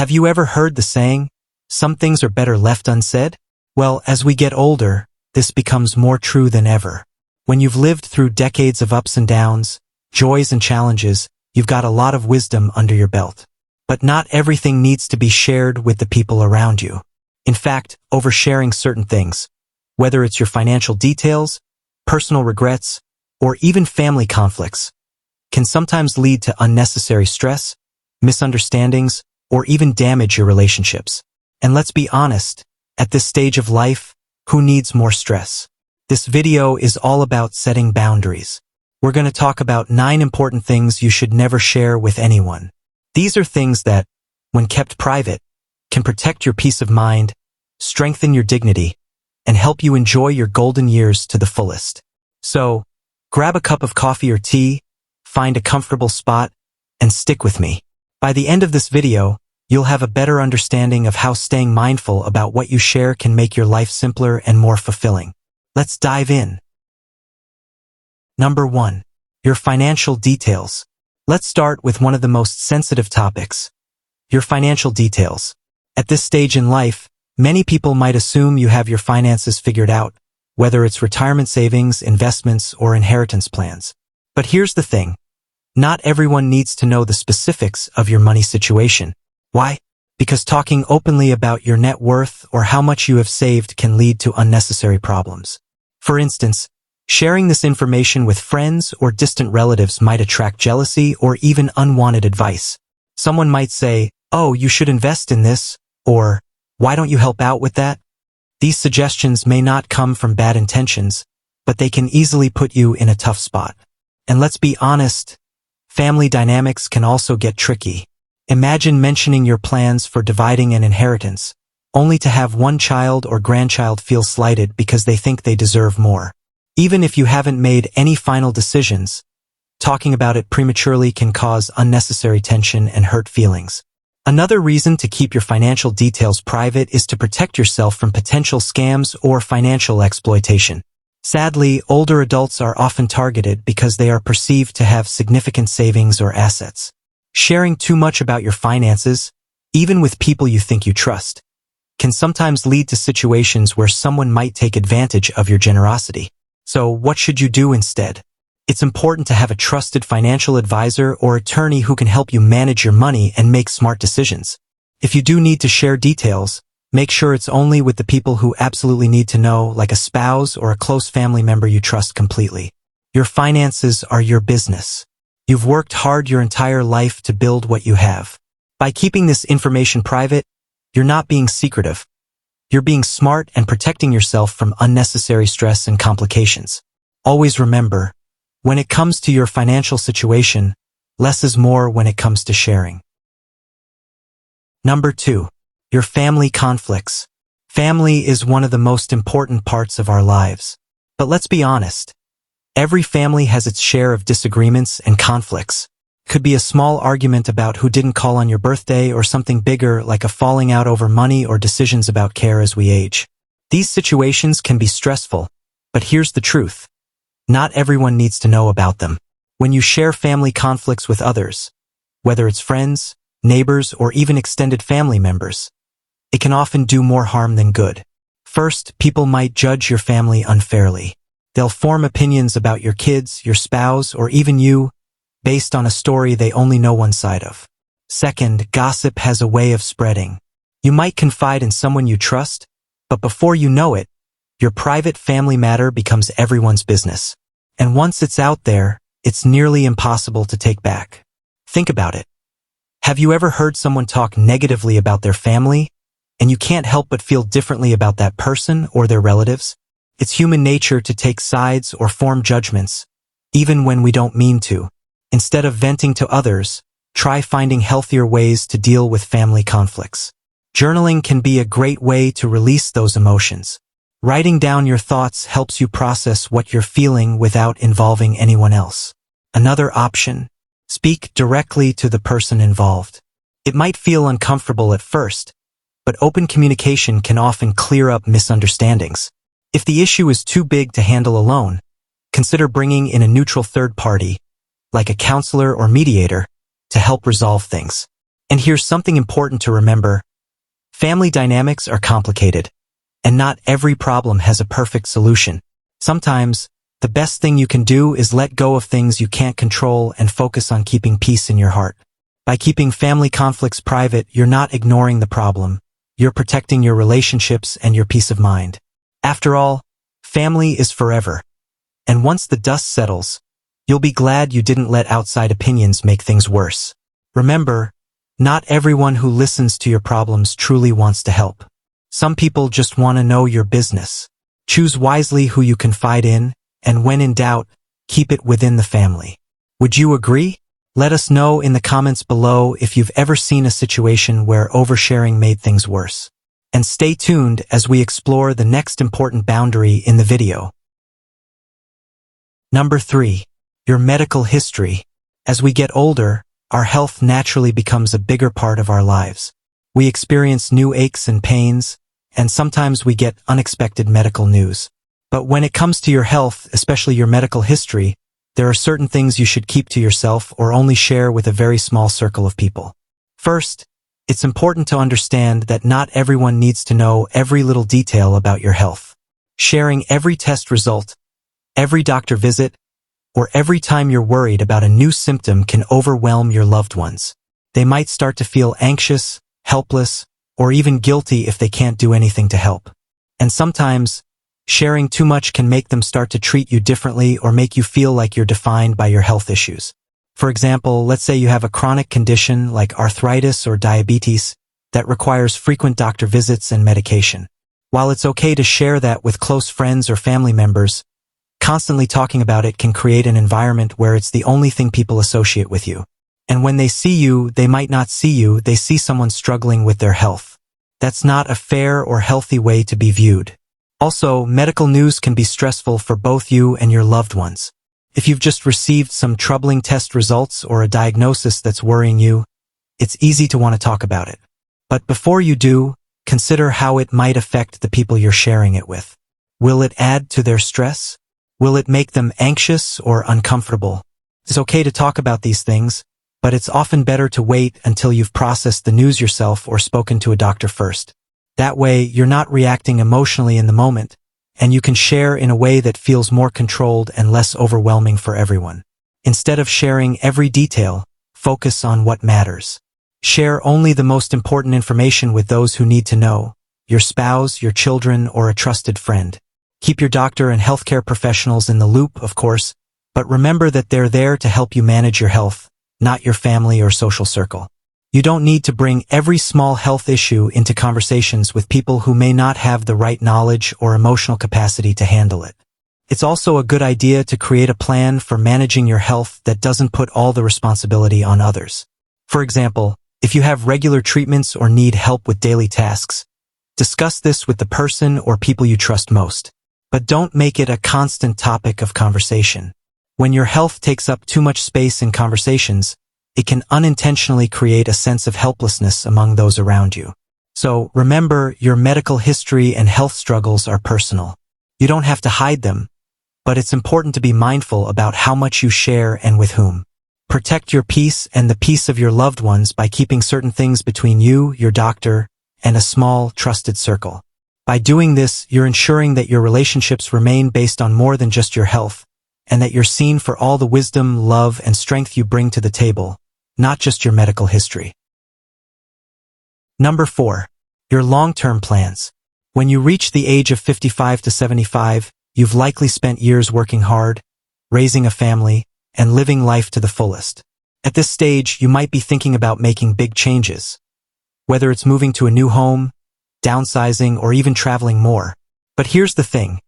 Have you ever heard the saying, some things are better left unsaid? Well, as we get older, this becomes more true than ever. When you've lived through decades of ups and downs, joys and challenges, you've got a lot of wisdom under your belt. But not everything needs to be shared with the people around you. In fact, oversharing certain things, whether it's your financial details, personal regrets, or even family conflicts, can sometimes lead to unnecessary stress, misunderstandings, or even damage your relationships. And let's be honest, at this stage of life, who needs more stress? This video is all about setting boundaries. We're going to talk about 9 important things you should never share with anyone. These are things that, when kept private, can protect your peace of mind, strengthen your dignity, and help you enjoy your golden years to the fullest. So, grab a cup of coffee or tea, find a comfortable spot, and stick with me. By the end of this video, you'll have a better understanding of how staying mindful about what you share can make your life simpler and more fulfilling. Let's dive in. Number 1. Your financial details. Let's start with one of the most sensitive topics. Your financial details. At this stage in life, many people might assume you have your finances figured out, whether it's retirement savings, investments, or inheritance plans. But here's the thing. Not everyone needs to know the specifics of your money situation. Why? Because talking openly about your net worth or how much you have saved can lead to unnecessary problems. For instance, sharing this information with friends or distant relatives might attract jealousy or even unwanted advice. Someone might say, "Oh, you should invest in this," or "Why don't you help out with that?" These suggestions may not come from bad intentions, but they can easily put you in a tough spot. And let's be honest, family dynamics can also get tricky. Imagine mentioning your plans for dividing an inheritance, only to have one child or grandchild feel slighted because they think they deserve more. Even if you haven't made any final decisions, talking about it prematurely can cause unnecessary tension and hurt feelings. Another reason to keep your financial details private is to protect yourself from potential scams or financial exploitation. Sadly, older adults are often targeted because they are perceived to have significant savings or assets. Sharing too much about your finances, even with people you think you trust, can sometimes lead to situations where someone might take advantage of your generosity. So what should you do instead? It's important to have a trusted financial advisor or attorney who can help you manage your money and make smart decisions. If you do need to share details, make sure it's only with the people who absolutely need to know, like a spouse or a close family member you trust completely. Your finances are your business. You've worked hard your entire life to build what you have. By keeping this information private, you're not being secretive. You're being smart and protecting yourself from unnecessary stress and complications. Always remember, when it comes to your financial situation, less is more when it comes to sharing. Number 2. Your family conflicts. Family is one of the most important parts of our lives. But let's be honest. Every family has its share of disagreements and conflicts. Could be a small argument about who didn't call on your birthday or something bigger like a falling out over money or decisions about care as we age. These situations can be stressful, but here's the truth. Not everyone needs to know about them. When you share family conflicts with others, whether it's friends, neighbors, or even extended family members, it can often do more harm than good. First, people might judge your family unfairly. They'll form opinions about your kids, your spouse, or even you, based on a story they only know one side of. Second, gossip has a way of spreading. You might confide in someone you trust, but before you know it, your private family matter becomes everyone's business. And once it's out there, it's nearly impossible to take back. Think about it. Have you ever heard someone talk negatively about their family, and you can't help but feel differently about that person or their relatives? It's human nature to take sides or form judgments, even when we don't mean to. Instead of venting to others, try finding healthier ways to deal with family conflicts. Journaling can be a great way to release those emotions. Writing down your thoughts helps you process what you're feeling without involving anyone else. Another option, speak directly to the person involved. It might feel uncomfortable at first, but open communication can often clear up misunderstandings. If the issue is too big to handle alone, consider bringing in a neutral third party, like a counselor or mediator, to help resolve things. And here's something important to remember. Family dynamics are complicated, and not every problem has a perfect solution. Sometimes, the best thing you can do is let go of things you can't control and focus on keeping peace in your heart. By keeping family conflicts private, you're not ignoring the problem. You're protecting your relationships and your peace of mind. After all, family is forever. And once the dust settles, you'll be glad you didn't let outside opinions make things worse. Remember, not everyone who listens to your problems truly wants to help. Some people just want to know your business. Choose wisely who you confide in, and when in doubt, keep it within the family. Would you agree? Let us know in the comments below if you've ever seen a situation where oversharing made things worse. And stay tuned as we explore the next important boundary in the video. Number 3. Your medical history. As we get older, our health naturally becomes a bigger part of our lives. We experience new aches and pains, and sometimes we get unexpected medical news. But when it comes to your health, especially your medical history, there are certain things you should keep to yourself or only share with a very small circle of people. First, it's important to understand that not everyone needs to know every little detail about your health. Sharing every test result, every doctor visit, or every time you're worried about a new symptom can overwhelm your loved ones. They might start to feel anxious, helpless, or even guilty if they can't do anything to help. And sometimes, sharing too much can make them start to treat you differently or make you feel like you're defined by your health issues. For example, let's say you have a chronic condition like arthritis or diabetes that requires frequent doctor visits and medication. While it's okay to share that with close friends or family members, constantly talking about it can create an environment where it's the only thing people associate with you. And when they see you, they might not see you, they see someone struggling with their health. That's not a fair or healthy way to be viewed. Also, medical news can be stressful for both you and your loved ones. If you've just received some troubling test results or a diagnosis that's worrying you, it's easy to want to talk about it. But before you do, consider how it might affect the people you're sharing it with. Will it add to their stress? Will it make them anxious or uncomfortable? It's okay to talk about these things, but it's often better to wait until you've processed the news yourself or spoken to a doctor first. That way, you're not reacting emotionally in the moment, and you can share in a way that feels more controlled and less overwhelming for everyone. Instead of sharing every detail, focus on what matters. Share only the most important information with those who need to know, your spouse, your children, or a trusted friend. Keep your doctor and healthcare professionals in the loop, of course, but remember that they're there to help you manage your health, not your family or social circle. You don't need to bring every small health issue into conversations with people who may not have the right knowledge or emotional capacity to handle it. It's also a good idea to create a plan for managing your health that doesn't put all the responsibility on others. For example, if you have regular treatments or need help with daily tasks, discuss this with the person or people you trust most. But don't make it a constant topic of conversation. When your health takes up too much space in conversations, it can unintentionally create a sense of helplessness among those around you. So remember, your medical history and health struggles are personal. You don't have to hide them, but it's important to be mindful about how much you share and with whom. Protect your peace and the peace of your loved ones by keeping certain things between you, your doctor, and a small, trusted circle. By doing this, you're ensuring that your relationships remain based on more than just your health, and that you're seen for all the wisdom, love, and strength you bring to the table, not just your medical history. Number 4. Your long-term plans. When you reach the age of 55 to 75, you've likely spent years working hard, raising a family, and living life to the fullest. At this stage, you might be thinking about making big changes, whether it's moving to a new home, downsizing, or even traveling more. But here's the thing.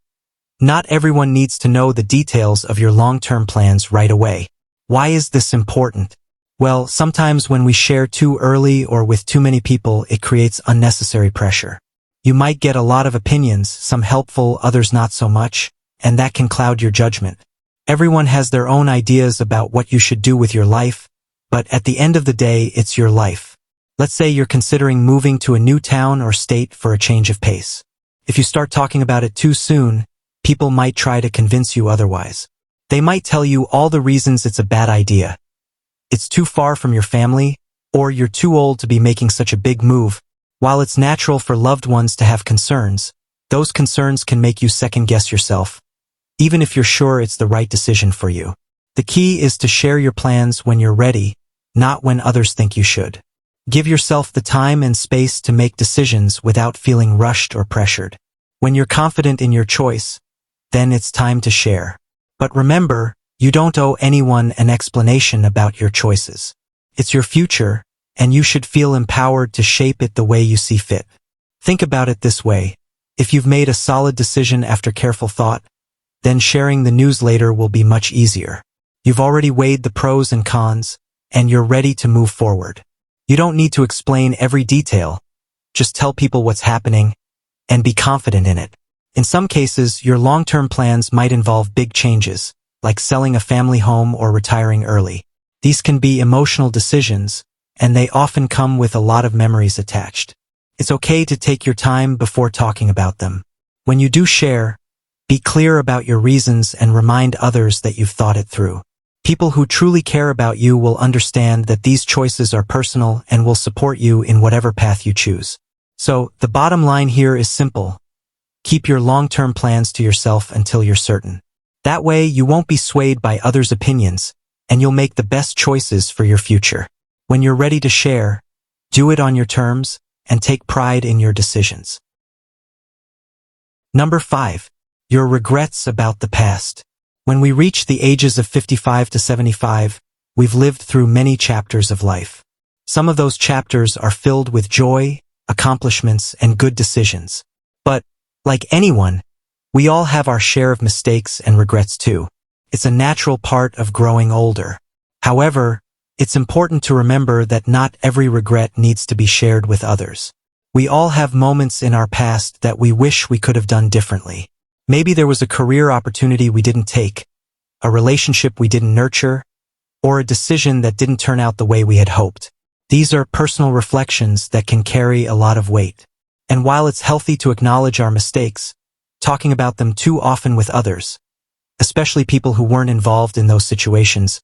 Not everyone needs to know the details of your long-term plans right away. Why is this important? Well, sometimes when we share too early or with too many people, it creates unnecessary pressure. You might get a lot of opinions, some helpful, others not so much, and that can cloud your judgment. Everyone has their own ideas about what you should do with your life, but at the end of the day, it's your life. Let's say you're considering moving to a new town or state for a change of pace. If you start talking about it too soon, people might try to convince you otherwise. They might tell you all the reasons it's a bad idea. It's too far from your family, or you're too old to be making such a big move. While it's natural for loved ones to have concerns, those concerns can make you second-guess yourself, even if you're sure it's the right decision for you. The key is to share your plans when you're ready, not when others think you should. Give yourself the time and space to make decisions without feeling rushed or pressured. When you're confident in your choice, then it's time to share. But remember, you don't owe anyone an explanation about your choices. It's your future, and you should feel empowered to shape it the way you see fit. Think about it this way. If you've made a solid decision after careful thought, then sharing the news later will be much easier. You've already weighed the pros and cons, and you're ready to move forward. You don't need to explain every detail. Just tell people what's happening, and be confident in it. In some cases, your long-term plans might involve big changes, like selling a family home or retiring early. These can be emotional decisions, and they often come with a lot of memories attached. It's okay to take your time before talking about them. When you do share, be clear about your reasons and remind others that you've thought it through. People who truly care about you will understand that these choices are personal and will support you in whatever path you choose. So, the bottom line here is simple. Keep your long-term plans to yourself until you're certain. That way, you won't be swayed by others' opinions, and you'll make the best choices for your future. When you're ready to share, do it on your terms, and take pride in your decisions. Number 5. Your regrets about the past. When we reach the ages of 55 to 75, we've lived through many chapters of life. Some of those chapters are filled with joy, accomplishments, and good decisions. But, like anyone, we all have our share of mistakes and regrets too. It's a natural part of growing older. However, it's important to remember that not every regret needs to be shared with others. We all have moments in our past that we wish we could have done differently. Maybe there was a career opportunity we didn't take, a relationship we didn't nurture, or a decision that didn't turn out the way we had hoped. These are personal reflections that can carry a lot of weight. And while it's healthy to acknowledge our mistakes, talking about them too often with others, especially people who weren't involved in those situations,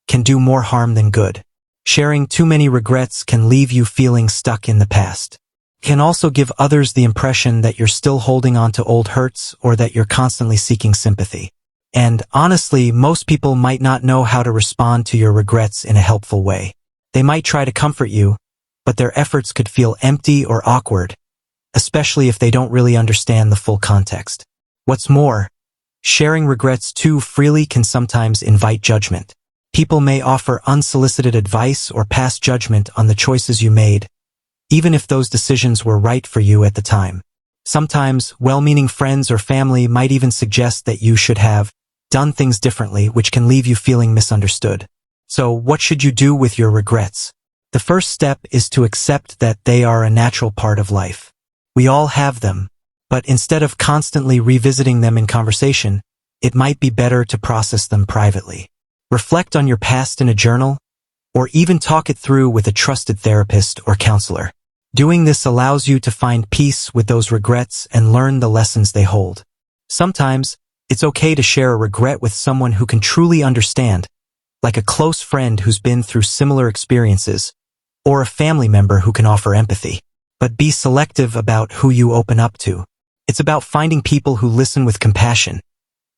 can do more harm than good. Sharing too many regrets can leave you feeling stuck in the past. It can also give others the impression that you're still holding on to old hurts or that you're constantly seeking sympathy. And honestly, most people might not know how to respond to your regrets in a helpful way. They might try to comfort you, but their efforts could feel empty or awkward, especially if they don't really understand the full context. What's more, sharing regrets too freely can sometimes invite judgment. People may offer unsolicited advice or pass judgment on the choices you made, even if those decisions were right for you at the time. Sometimes, well-meaning friends or family might even suggest that you should have done things differently, which can leave you feeling misunderstood. So, what should you do with your regrets? The first step is to accept that they are a natural part of life. We all have them, but instead of constantly revisiting them in conversation, it might be better to process them privately. Reflect on your past in a journal, or even talk it through with a trusted therapist or counselor. Doing this allows you to find peace with those regrets and learn the lessons they hold. Sometimes, it's okay to share a regret with someone who can truly understand, like a close friend who's been through similar experiences, or a family member who can offer empathy. But be selective about who you open up to. It's about finding people who listen with compassion,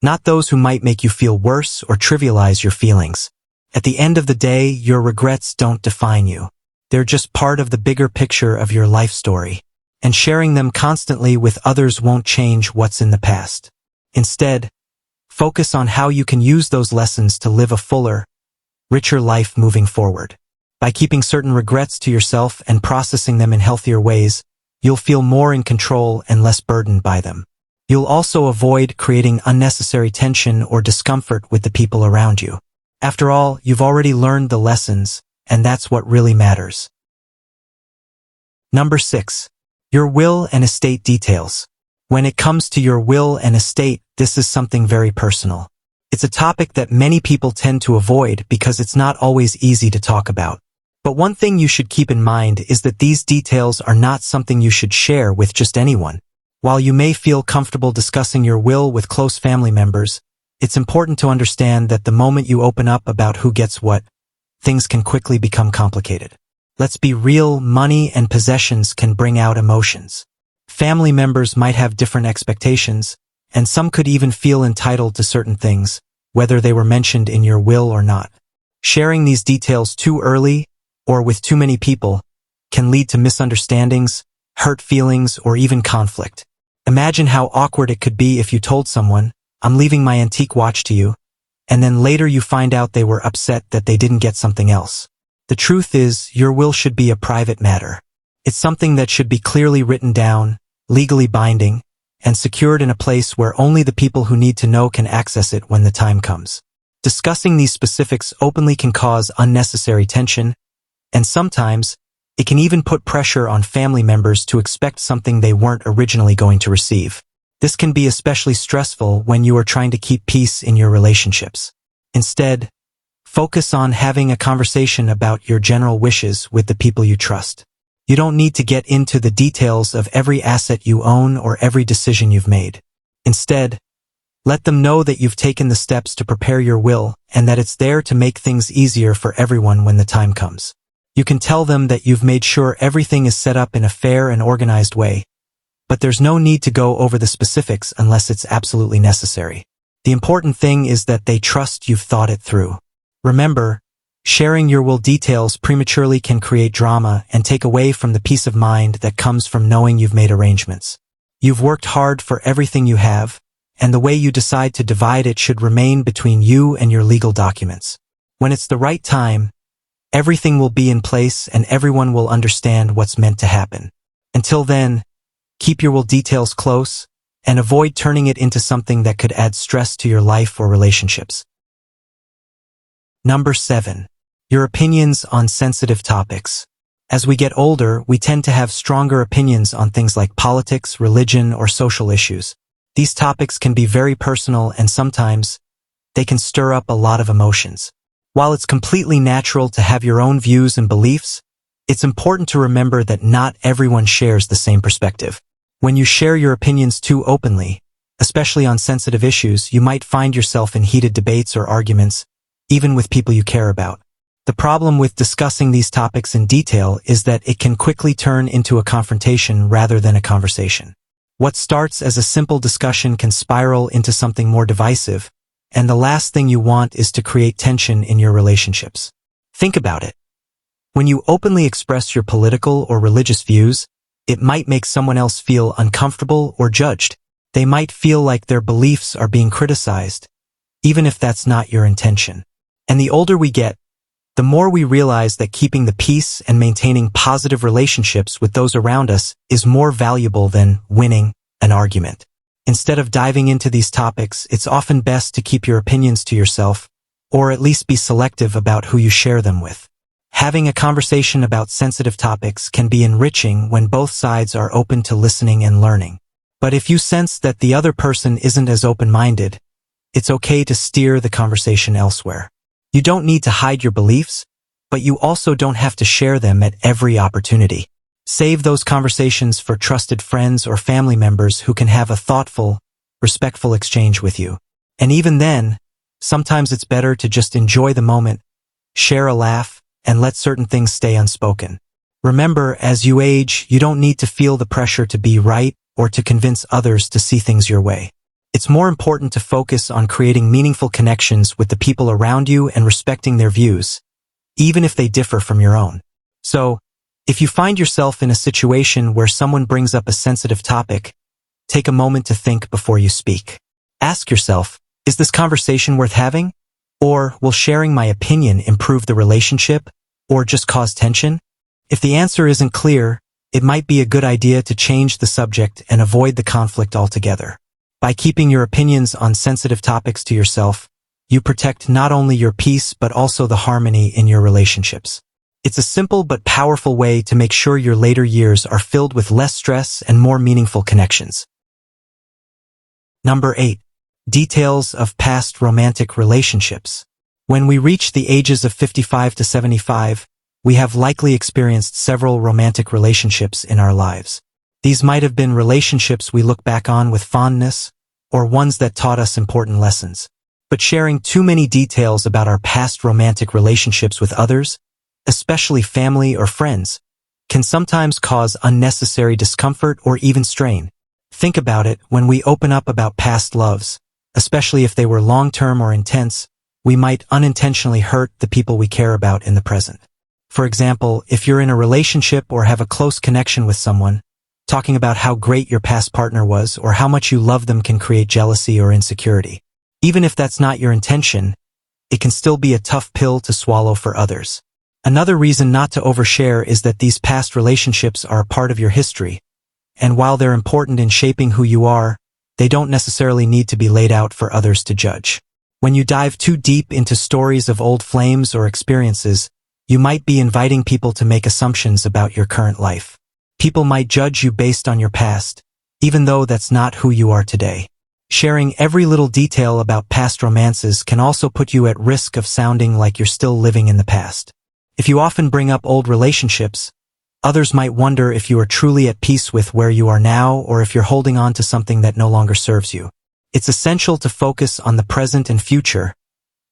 not those who might make you feel worse or trivialize your feelings. At the end of the day, your regrets don't define you. They're just part of the bigger picture of your life story, and sharing them constantly with others won't change what's in the past. Instead, focus on how you can use those lessons to live a fuller, richer life moving forward. By keeping certain regrets to yourself and processing them in healthier ways, you'll feel more in control and less burdened by them. You'll also avoid creating unnecessary tension or discomfort with the people around you. After all, you've already learned the lessons, and that's what really matters. Number 6. Your will and estate details. When it comes to your will and estate, this is something very personal. It's a topic that many people tend to avoid because it's not always easy to talk about. But one thing you should keep in mind is that these details are not something you should share with just anyone. While you may feel comfortable discussing your will with close family members, it's important to understand that the moment you open up about who gets what, things can quickly become complicated. Let's be real, money and possessions can bring out emotions. Family members might have different expectations, and some could even feel entitled to certain things, whether they were mentioned in your will or not. Sharing these details too early, or with too many people, can lead to misunderstandings, hurt feelings, or even conflict. Imagine how awkward it could be if you told someone, "I'm leaving my antique watch to you," and then later you find out they were upset that they didn't get something else. The truth is, your will should be a private matter. It's something that should be clearly written down, legally binding, and secured in a place where only the people who need to know can access it when the time comes. Discussing these specifics openly can cause unnecessary tension, and sometimes, it can even put pressure on family members to expect something they weren't originally going to receive. This can be especially stressful when you are trying to keep peace in your relationships. Instead, focus on having a conversation about your general wishes with the people you trust. You don't need to get into the details of every asset you own or every decision you've made. Instead, let them know that you've taken the steps to prepare your will and that it's there to make things easier for everyone when the time comes. You can tell them that you've made sure everything is set up in a fair and organized way, but there's no need to go over the specifics unless it's absolutely necessary. The important thing is that they trust you've thought it through. Remember, sharing your will details prematurely can create drama and take away from the peace of mind that comes from knowing you've made arrangements. You've worked hard for everything you have, and the way you decide to divide it should remain between you and your legal documents. When it's the right time, everything will be in place and everyone will understand what's meant to happen. Until then, keep your will details close and avoid turning it into something that could add stress to your life or relationships. Number 7. Your opinions on sensitive topics. As we get older, we tend to have stronger opinions on things like politics, religion, or social issues. These topics can be very personal and sometimes they can stir up a lot of emotions. While it's completely natural to have your own views and beliefs, it's important to remember that not everyone shares the same perspective. When you share your opinions too openly, especially on sensitive issues, you might find yourself in heated debates or arguments, even with people you care about. The problem with discussing these topics in detail is that it can quickly turn into a confrontation rather than a conversation. What starts as a simple discussion can spiral into something more divisive, and the last thing you want is to create tension in your relationships. Think about it. When you openly express your political or religious views, it might make someone else feel uncomfortable or judged. They might feel like their beliefs are being criticized, even if that's not your intention. And the older we get, the more we realize that keeping the peace and maintaining positive relationships with those around us is more valuable than winning an argument. Instead of diving into these topics, it's often best to keep your opinions to yourself, or at least be selective about who you share them with. Having a conversation about sensitive topics can be enriching when both sides are open to listening and learning. But if you sense that the other person isn't as open-minded, it's okay to steer the conversation elsewhere. You don't need to hide your beliefs, but you also don't have to share them at every opportunity. Save those conversations for trusted friends or family members who can have a thoughtful, respectful exchange with you. And even then, sometimes it's better to just enjoy the moment, share a laugh, and let certain things stay unspoken. Remember, as you age, you don't need to feel the pressure to be right or to convince others to see things your way. It's more important to focus on creating meaningful connections with the people around you and respecting their views, even if they differ from your own. So, if you find yourself in a situation where someone brings up a sensitive topic, take a moment to think before you speak. Ask yourself, is this conversation worth having? Or will sharing my opinion improve the relationship or just cause tension? If the answer isn't clear, it might be a good idea to change the subject and avoid the conflict altogether. By keeping your opinions on sensitive topics to yourself, you protect not only your peace but also the harmony in your relationships. It's a simple but powerful way to make sure your later years are filled with less stress and more meaningful connections. Number 8. Details of past romantic relationships. When we reach the ages of 55 to 75, we have likely experienced several romantic relationships in our lives. These might have been relationships we look back on with fondness, or ones that taught us important lessons. But sharing too many details about our past romantic relationships with others especially family or friends, can sometimes cause unnecessary discomfort or even strain. Think about it: when we open up about past loves, especially if they were long-term or intense, we might unintentionally hurt the people we care about in the present. For example, if you're in a relationship or have a close connection with someone, talking about how great your past partner was or how much you love them can create jealousy or insecurity. Even if that's not your intention, it can still be a tough pill to swallow for others. Another reason not to overshare is that these past relationships are a part of your history, and while they're important in shaping who you are, they don't necessarily need to be laid out for others to judge. When you dive too deep into stories of old flames or experiences, you might be inviting people to make assumptions about your current life. People might judge you based on your past, even though that's not who you are today. Sharing every little detail about past romances can also put you at risk of sounding like you're still living in the past. If you often bring up old relationships, others might wonder if you are truly at peace with where you are now or if you're holding on to something that no longer serves you. It's essential to focus on the present and future,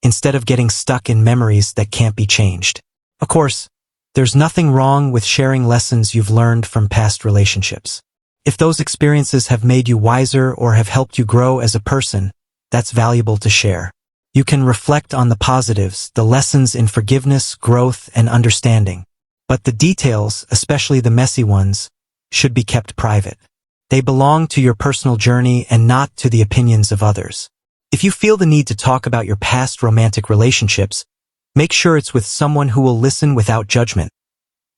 instead of getting stuck in memories that can't be changed. Of course, there's nothing wrong with sharing lessons you've learned from past relationships. If those experiences have made you wiser or have helped you grow as a person, that's valuable to share. You can reflect on the positives, the lessons in forgiveness, growth, and understanding. But the details, especially the messy ones, should be kept private. They belong to your personal journey and not to the opinions of others. If you feel the need to talk about your past romantic relationships, make sure it's with someone who will listen without judgment.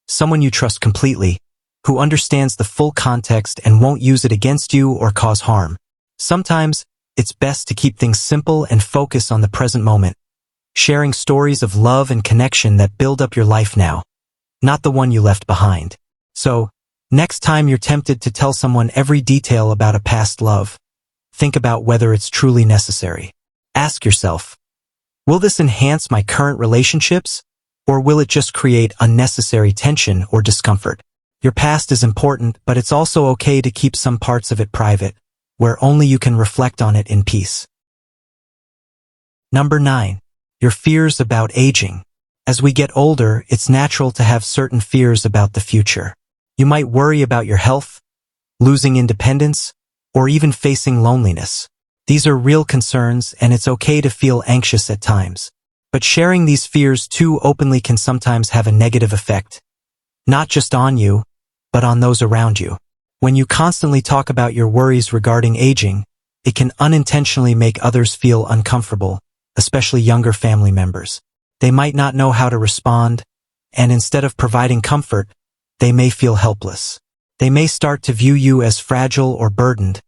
Someone you trust completely, who understands the full context and won't use it against you or cause harm. Sometimes, it's best to keep things simple and focus on the present moment, sharing stories of love and connection that build up your life now, not the one you left behind. So, next time you're tempted to tell someone every detail about a past love, think about whether it's truly necessary. Ask yourself, will this enhance my current relationships, or will it just create unnecessary tension or discomfort? Your past is important, but it's also okay to keep some parts of it private, where only you can reflect on it in peace. Number 9. Your fears about aging. As we get older, it's natural to have certain fears about the future. You might worry about your health, losing independence, or even facing loneliness. These are real concerns, and it's okay to feel anxious at times. But sharing these fears too openly can sometimes have a negative effect, not just on you, but on those around you. When you constantly talk about your worries regarding aging, it can unintentionally make others feel uncomfortable, especially younger family members. They might not know how to respond, and instead of providing comfort, they may feel helpless. They may start to view you as fragile or burdened,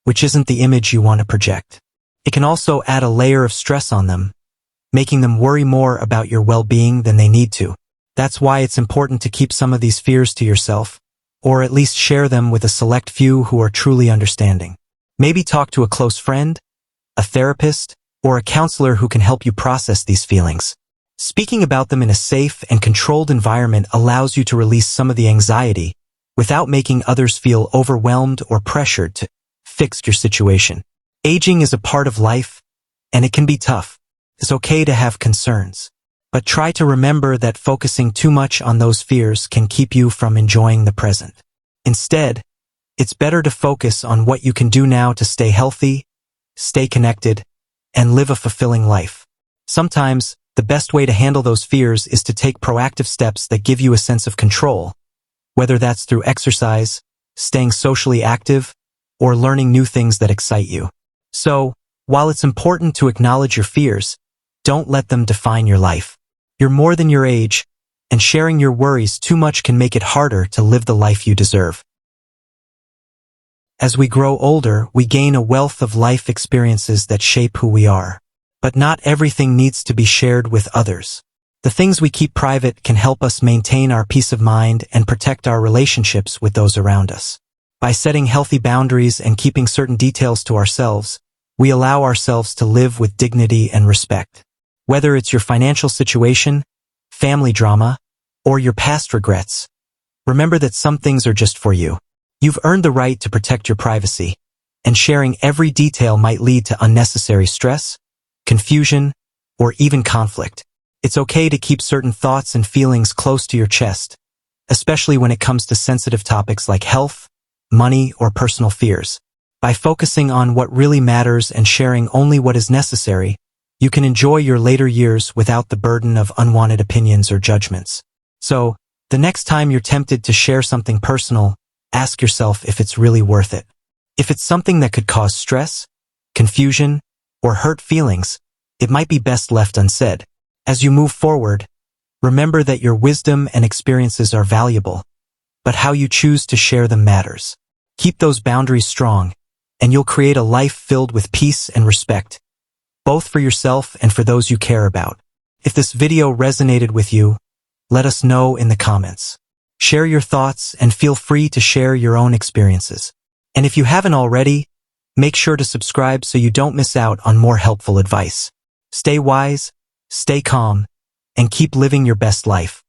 which isn't the image you want to project. It can also add a layer of stress on them, making them worry more about your well-being than they need to. That's why it's important to keep some of these fears to yourself, or at least share them with a select few who are truly understanding. Maybe talk to a close friend, a therapist, or a counselor who can help you process these feelings. Speaking about them in a safe and controlled environment allows you to release some of the anxiety without making others feel overwhelmed or pressured to fix your situation. Aging is a part of life, and it can be tough. It's okay to have concerns, but try to remember that focusing too much on those fears can keep you from enjoying the present. Instead, it's better to focus on what you can do now to stay healthy, stay connected, and live a fulfilling life. Sometimes, the best way to handle those fears is to take proactive steps that give you a sense of control, whether that's through exercise, staying socially active, or learning new things that excite you. So, while it's important to acknowledge your fears, don't let them define your life. You're more than your age, and sharing your worries too much can make it harder to live the life you deserve. As we grow older, we gain a wealth of life experiences that shape who we are. But not everything needs to be shared with others. The things we keep private can help us maintain our peace of mind and protect our relationships with those around us. By setting healthy boundaries and keeping certain details to ourselves, we allow ourselves to live with dignity and respect. Whether it's your financial situation, family drama, or your past regrets, remember that some things are just for you. You've earned the right to protect your privacy, and sharing every detail might lead to unnecessary stress, confusion, or even conflict. It's okay to keep certain thoughts and feelings close to your chest, especially when it comes to sensitive topics like health, money, or personal fears. By focusing on what really matters and sharing only what is necessary, you can enjoy your later years without the burden of unwanted opinions or judgments. So, the next time you're tempted to share something personal, ask yourself if it's really worth it. If it's something that could cause stress, confusion, or hurt feelings, it might be best left unsaid. As you move forward, remember that your wisdom and experiences are valuable, but how you choose to share them matters. Keep those boundaries strong, and you'll create a life filled with peace and respect, both for yourself and for those you care about. If this video resonated with you, let us know in the comments. Share your thoughts and feel free to share your own experiences. And if you haven't already, make sure to subscribe so you don't miss out on more helpful advice. Stay wise, stay calm, and keep living your best life.